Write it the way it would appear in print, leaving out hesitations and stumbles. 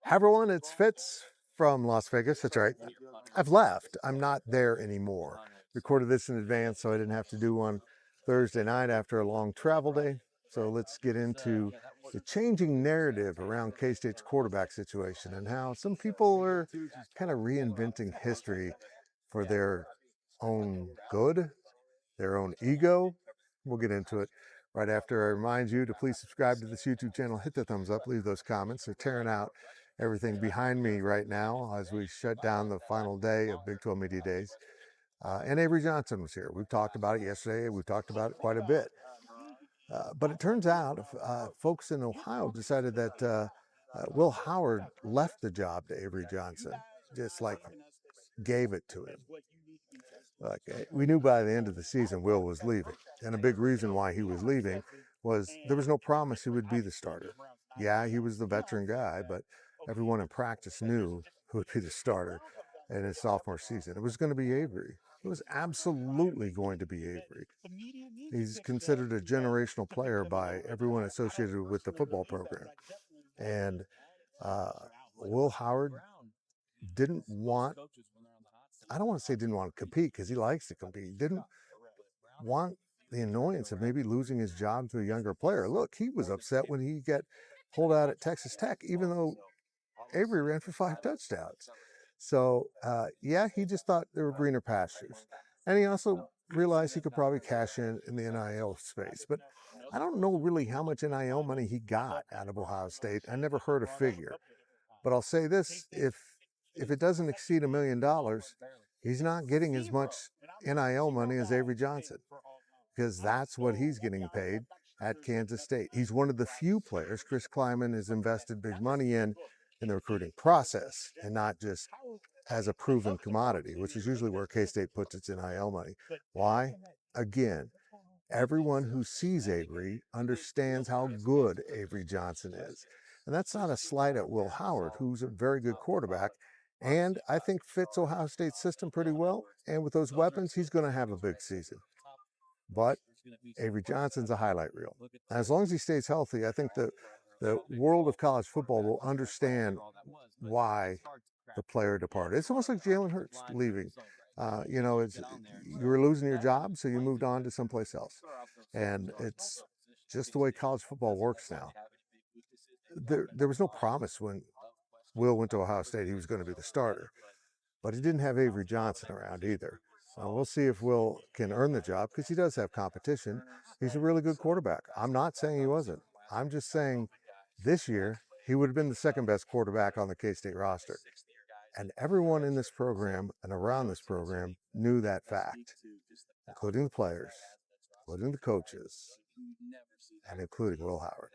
Hi everyone, it's Fitz from Las Vegas. That's right. I've left. I'm not there anymore. Recorded this in advance so I didn't have to do one Thursday night after a long travel day. So let's get into the changing narrative around K-State's quarterback situation and how some people are kind of reinventing history for their own good, their own ego. We'll get into it right after I remind you to please subscribe to this YouTube channel, hit the thumbs up, leave those comments. They're tearing out everything behind me right now as we shut down the final day of Big 12 Media Days. And Avery Johnson was here. We've talked about it yesterday. We've talked about it quite a bit. But it turns out folks in Ohio decided that Will Howard left the job to Avery Johnson, just like gave it to him. Like, we knew by the end of the season Will was leaving. And a big reason why he was leaving was there was no promise he would be the starter. Yeah, he was the veteran guy, but everyone in practice knew who would be the starter in his sophomore season. It was going to be Avery. It was absolutely going to be Avery. He's considered a generational player by everyone associated with the football program. And Will Howard didn't want, I don't want to say didn't want to compete because he likes to compete. He didn't want the annoyance of maybe losing his job to a younger player. Look, he was upset when he got pulled out at Texas Tech, even though Avery ran for 5 touchdowns. So, yeah, he just thought there were greener pastures. And he also realized he could probably cash in the NIL space. But I don't know really how much NIL money he got out of Ohio State. I never heard a figure. But I'll say this, if it doesn't exceed $1 million, he's not getting as much NIL money as Avery Johnson, because that's what he's getting paid at Kansas State. He's one of the few players Chris Kleiman has invested big money in the recruiting process and not just as a proven commodity, which is usually where K-State puts its NIL money. Why? Again, everyone who sees Avery understands how good Avery Johnson is. And that's not a slight at Will Howard, who's a very good quarterback, and I think fits Ohio State's system pretty well. And with those weapons, he's going to have a big season. But Avery Johnson's a highlight reel. And as long as he stays healthy, I think the world of college football will understand why the player departed. It's almost like Jalen Hurts leaving. It's you were losing your job, so you moved on to someplace else, and it's just the way college football works now. There was no promise when Will went to Ohio State he was going to be the starter, but he didn't have Avery Johnson around either. We'll see if Will can earn the job because he does have competition. He's a really good quarterback. I'm not saying he wasn't. I'm just saying this year he would have been the second best quarterback on the K-State roster. And everyone in this program and around this program knew that fact, including the players, including the coaches, and including Will Howard.